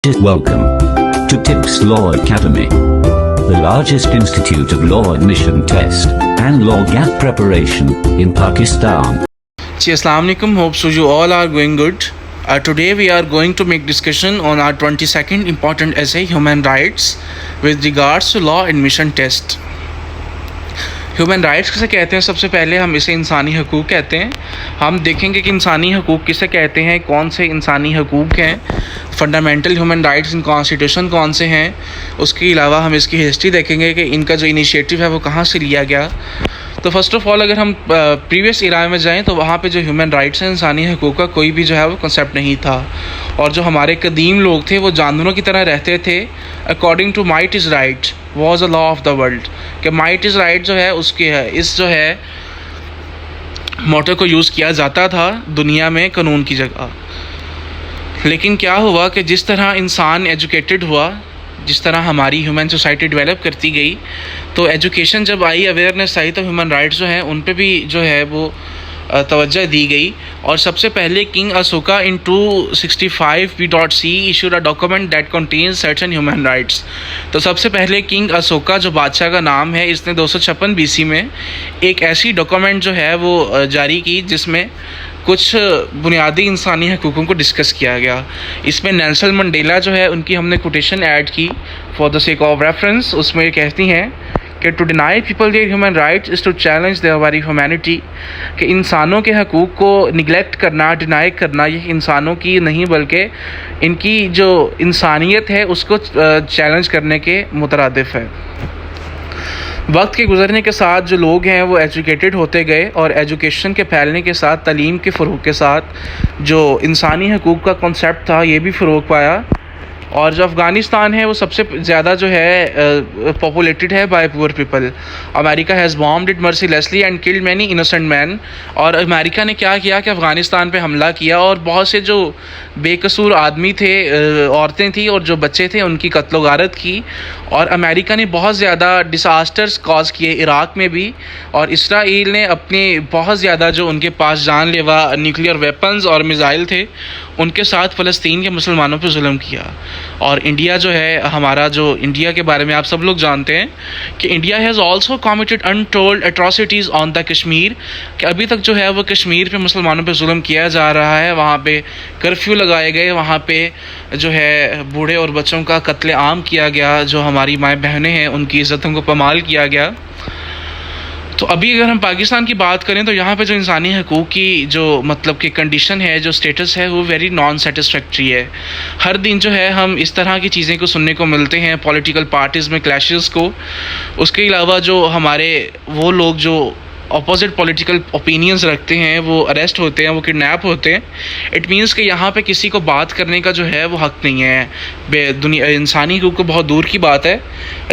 Welcome to TIPS Law Academy, the largest institute of law admission test and law gap preparation in Pakistan. Assalamu alaikum, hope so you all are going good. Today we are going to make discussion on our 22nd important essay, Human Rights, with regards to law admission test. Human rights किसे कहते हैं? सबसे पहले हम इसे इंसानी हकूक़ कहते हैं. हम देखेंगे कि इंसानी हकूक़ किसे कहते हैं, कौन से इंसानी हकूक़ हैं, fundamental human rights in constitution कौन से हैं. उसके अलावा हम इसकी हिस्ट्री देखेंगे कि इनका जो इनिशिएटिव है वो कहाँ से लिया गया. तो फर्स्ट ऑफ़ ऑल अगर हम प्रीवियस इरा में जाएं तो वहाँ पे जो ह्यूमन राइट्स हैं, इंसानी हकूक़ का कोई भी जो है वो कंसेप्ट नहीं था. और जो हमारे कदीम लोग थे वो जानवरों की तरह रहते थे. According to might is right was a law of the world, कि माइट इज़ राइट जो है उसके है इस जो है मोटो को यूज़ किया जाता था दुनिया में कानून की जगह. लेकिन क्या हुआ कि जिस तरह इंसान एजुकेटेड हुआ, जिस तरह हमारी ह्यूमन सोसाइटी डेवलप करती गई, तो एजुकेशन जब आई, अवेयरनेस आई, तो ह्यूमन राइट्स जो हैं उन पे भी जो है वो तवज्जो दी गई. और सबसे पहले king Ashoka in 265 B.C issued a document that contains certain human rights. तो सबसे पहले किंग अशोका जो बादशाह का नाम है, इसने 256 BC में एक ऐसी डॉक्यूमेंट जो है वो जारी की जिसमें कुछ बुनियादी इंसानी हकूक़ों को डिस्कस किया गया. इसमें नेल्सन मंडेला जो है उनकी हमने कोटेशन ऐड की for the sake of reference. उसमें ये कहती हैं कि to deny people their human rights is to challenge their very humanity, कि इंसानों के हकूक़ को निगलेक्ट करना, डिनाई करना, ये इंसानों की नहीं बल्कि इनकी जो इंसानियत है उसको चैलेंज करने के मुतरादिफ है. वक्त के गुज़रने के साथ जो लोग हैं वो एजुकेटेड होते गए और एजुकेशन के फैलने के साथ, तालीम के फ़रोग़ के साथ जो इंसानी हकूक़ का कॉन्सेप्ट था ये भी फ़रोग़ पाया. और जो अफ़गानिस्तान है वो सबसे ज़्यादा जो है पॉपुलेटेड है bye poor people. America has bombed it mercilessly and killed many innocent man. और अमेरिका ने क्या किया कि अफ़गानिस्तान पे हमला किया और बहुत से जो बेकसूर आदमी थे, औरतें थी और जो बच्चे थे, उनकी कत्ल व गारत की. और अमेरिका ने बहुत ज़्यादा डिसास्टर्स कॉज किए इराक़ में भी. और इसराइल ने अपने बहुत ज़्यादा जो उनके पास जानलेवा न्यूक्लियर वेपन्स और मिज़ाइल थे उनके साथ फ़लस्तीन के मुसलमानों पर जुल्म किया. और इंडिया जो है हमारा, जो इंडिया के बारे में आप सब लोग जानते हैं कि India has also committed untold atrocities on the Kashmir, कि अभी तक जो है वो कश्मीर पे मुसलमानों पे जुल्म किया जा रहा है. वहाँ पे कर्फ्यू लगाए गए, वहाँ पे जो है बूढ़े और बच्चों का कत्ले आम किया गया, जो हमारी माएँ बहनें हैं उनकी इज़्ज़तों को पमाल किया गया. तो अभी अगर हम पाकिस्तान की बात करें तो यहाँ पे जो इंसानी हकूक़ की जो मतलब कि कंडीशन है, जो स्टेटस है, वो वेरी नॉन सेटिस्फैक्ट्री है. हर दिन जो है हम इस तरह की चीज़ें को सुनने को मिलते हैं, पॉलिटिकल पार्टीज़ में क्लैशेस को. उसके अलावा जो हमारे वो लोग जो अपोजिट पॉलिटिकल ओपिनियंस रखते हैं वो अरेस्ट होते हैं, वो किडनैप होते हैं. इट मीन्स कि यहाँ पे किसी को बात करने का जो है वो हक़ नहीं है. दुनिया इंसानी हकूक़ को बहुत दूर की बात है,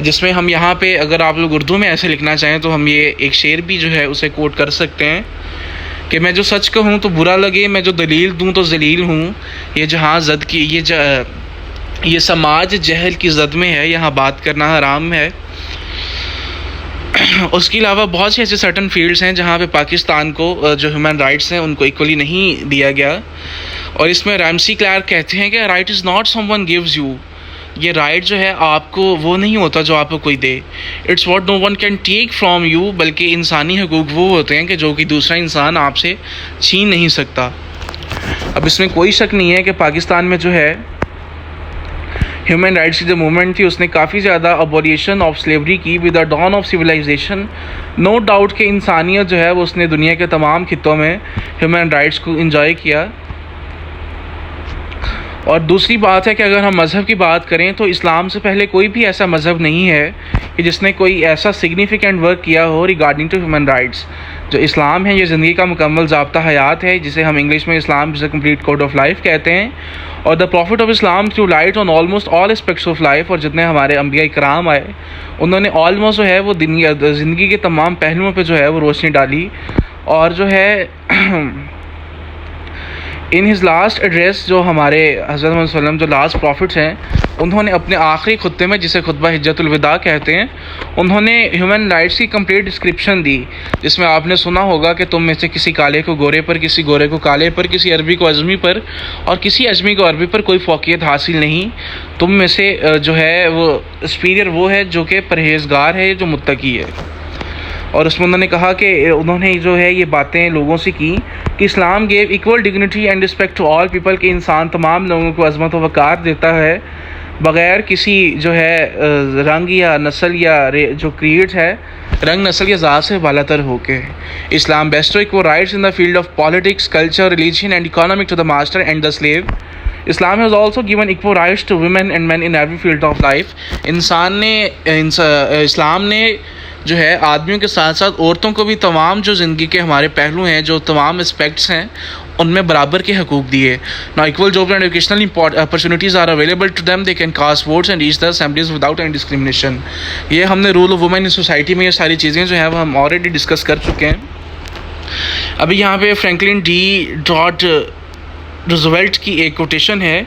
जिसमें हम यहाँ पे अगर आप लोग उर्दू में ऐसे लिखना चाहें तो हम ये एक शेर भी जो है उसे कोट कर सकते हैं कि मैं जो सच कहूँ तो बुरा लगे, मैं जो दलील दूँ तो जलील हूँ. ये जहाँ जद की ये समाज जहल की जद में है, यहाँ बात करना हराम है. उसके अलावा बहुत सी ऐसे सर्टन फील्ड्स हैं जहाँ पे पाकिस्तान को जो ह्यूमन राइट्स हैं उनको इक्वली नहीं दिया गया. और इसमें रैमसी क्लार्क कहते हैं कि right is not someone gives you, ये राइट जो है आपको वो नहीं होता जो आपको कोई दे. It's what no one can take from you, बल्कि इंसानी हकूक़ वो होते हैं कि जो कि दूसरा इंसान आपसे छीन नहीं सकता. अब इसमें कोई शक नहीं है कि पाकिस्तान में जो है ह्यूमन राइट्स की जो मूवमेंट थी उसने काफ़ी ज़्यादा अबॉलिशन ऑफ स्लेवरी की with the dawn of civilisation. No doubt कि इंसानियत जो है वो उसने दुनिया के तमाम खित्तों में ह्यूमन राइट्स को इंजॉय किया. और दूसरी बात है कि अगर हम मज़हब की बात करें तो इस्लाम से पहले कोई भी ऐसा मज़हब नहीं है कि जिसने कोई ऐसा सिग्निफिकेंट वर्क किया हो रिगार्डिंग टू ह्यूमन राइट्स. जो इस्लाम है ये ज़िंदगी का मुकम्मल ज़ाब्ता हयात है, जिसे हम इंग्लिश में Islam is a complete code of life कहते हैं. और the prophet of Islam threw light on almost all aspects of life. और जितने हमारे अंबिया इकराम आए उन्होंने ऑलमोस्ट जो है वो ज़िंदगी के तमाम पहलुओं पे जो है वो रोशनी डाली. और जो है ان ہز لاسٹ ایڈریس جو ہمارے حضرت محمد صلی اللہ علیہ وسلم جو لاسٹ پروفٹس ہیں انہوں نے اپنے آخری خطبے میں جسے خطبہ حجت الوداع کہتے ہیں انہوں نے ہیومن رائٹس کی کمپلیٹ ڈسکرپشن دی، جس میں آپ نے سنا ہوگا کہ تم میں سے کسی کالے کو گورے پر، کسی گورے کو کالے پر، کسی عربی کو اجمی پر اور کسی اجمی کو عربی پر کوئی فوقیت حاصل نہیں، تم میں سے جو ہے وہ سپیریئر وہ ہے جو کہ پرہیزگار ہے، جو متقی ہے۔ اور اس میں انہوں نے کہا کہ انہوں نے جو ہے یہ باتیں لوگوں سے کی کہ Islam gave equal dignity and respect to all people, کہ انسان تمام لوگوں کو عظمت و وقار دیتا ہے بغیر کسی جو ہے رنگ یا نسل یا جو کریڈ ہے رنگ نسل یا ذات سے بالا تر ہو کے۔ Islam bestow equal rights in the field of politics, culture, religion and economic to the master and the slave. Islam has also given equal rights to women and men in every field of life۔ اسلام نے جو ہے آدمیوں کے ساتھ ساتھ عورتوں کو بھی تمام جو زندگی کے ہمارے پہلو ہیں، جو تمام اسپیکٹس ہیں، ان میں برابر کے حقوق دیے۔ Now equal job and educational opportunities are available to them. They can cast votes and reach the assemblies without any discrimination۔ یہ ہم نے role of women in society میں یہ ساری چیزیں جو ہیں وہ ہم آلریڈی ڈسکس کر چکے ہیں۔ ابھی یہاں پہ فرینکلن ڈی روزویلٹ کی ایک کوٹیشن ہے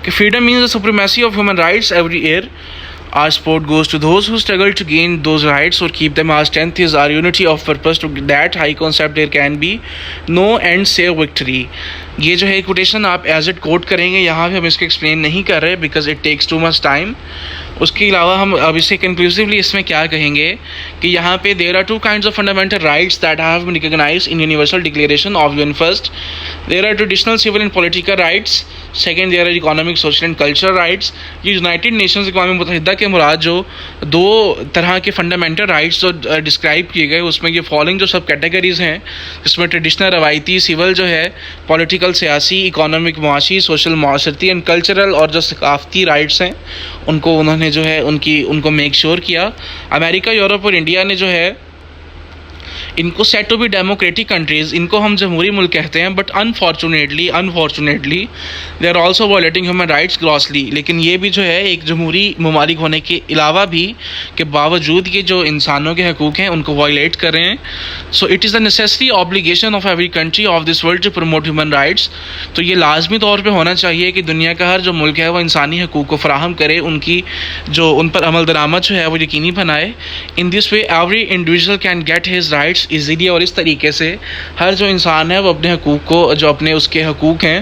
کہ freedom means the supremacy of human rights every year. Our support goes to those who struggle to gain those rights or keep them. Our strength is our unity of purpose. To that high concept there can be no end save victory۔ یہ جو ہے quotation آپ as it کوٹ کریں گے، یہاں پہ ہم اس کو ایکسپلین نہیں کر رہے because it takes too much time. اس کے علاوہ ہم اب اسے کنکلوسively اس میں کیا کہیں گے کہ یہاں پہ there are two kinds of fundamental rights that have been recognized in Universal Declaration of UN۔ First, there are traditional civil and political rights۔ Second, there are economic, social and cultural rights۔ یہ United nations اقوام متحدہ کے مراد جو دو طرح کے fundamental rights جو describe کیے گئے اس میں یہ فالوئنگ جو سب کیٹیگریز ہیں، جس میں ٹریڈیشنل روایتی، سول جو ہے، پولیٹیکل سیاسی، اکانومک معاشی، سوشل معاشرتی اینڈ کلچرل، اور جو ثقافتی رائٹس ہیں ان کو انہوں نے جو ہے ان کو میک شور کیا۔ امریکہ، یورپ اور انڈیا نے جو ہے ان کو said to be democratic countries, ان کو ہم جمہوری ملک کہتے ہیں، but unfortunately they are also violating human rights grossly. لیکن یہ بھی جو ہے ایک جمہوری ممالک ہونے کے علاوہ بھی کہ باوجود یہ جو انسانوں کے حقوق ہیں ان کو وائلیٹ کر رہے ہیں۔ So it is a necessary obligation of every country of this world to promote human rights. تو یہ لازمی طور پہ ہونا چاہیے کہ دنیا کا ہر جو ملک ہے وہ انسانی حقوق کو فراہم کرے، ان پر عمل درآمد جو ہے وہ یقینی بنائے۔ In this way every individual can get his rights easily, اور اس طریقے سے ہر جو انسان ہے وہ اپنے حقوق کو، جو اپنے اس کے حقوق ہیں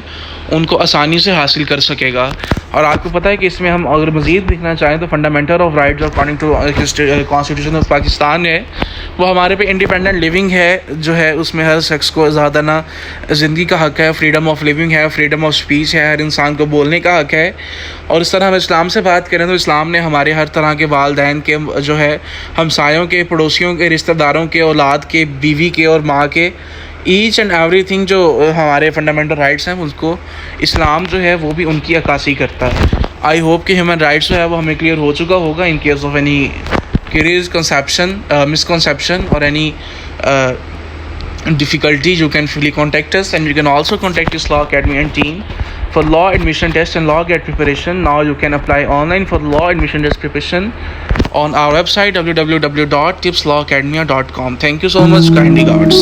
ان کو آسانی سے حاصل کر سکے گا۔ اور آپ کو پتہ ہے کہ اس میں ہم اگر مزید دیکھنا چاہیں تو fundamental of rights according to constitution of Pakistan ہے وہ ہمارے پہ انڈیپینڈنٹ لیونگ ہے جو ہے، اس میں ہر شخص کو زیادہ نہ زندگی کا حق ہے، فریڈم آف لیونگ ہے، فریڈم آف اسپیچ ہے، ہر انسان کو بولنے کا حق ہے۔ اور اس طرح ہم اسلام سے بات کریں تو اسلام نے ہمارے ہر طرح کے والدین کے جو ہے، ہمسایوں کے، پڑوسیوں کے، رشتہ داروں کے، اولاد کے، بیوی کے اور ماں کے، ایچ اینڈ ایوری تھنگ جو ہمارے فنڈامنٹل رائٹس ہیں اس کو اسلام جو ہے وہ بھی ان کی عکاسی کرتا ہے۔ آئی ہوپ کہ ہیومن رائٹس جو ہے وہ ہمیں کلیئر ہو چکا ہوگا۔ In case of any queries, misconception or any difficulty, you can freely contact us, and you can also contact this Law Academy and team for law admission test and law gate preparation. Now you can apply online for law admission test preparation on our website www.tipslawacademia.com. Thank you so much. Kind regards.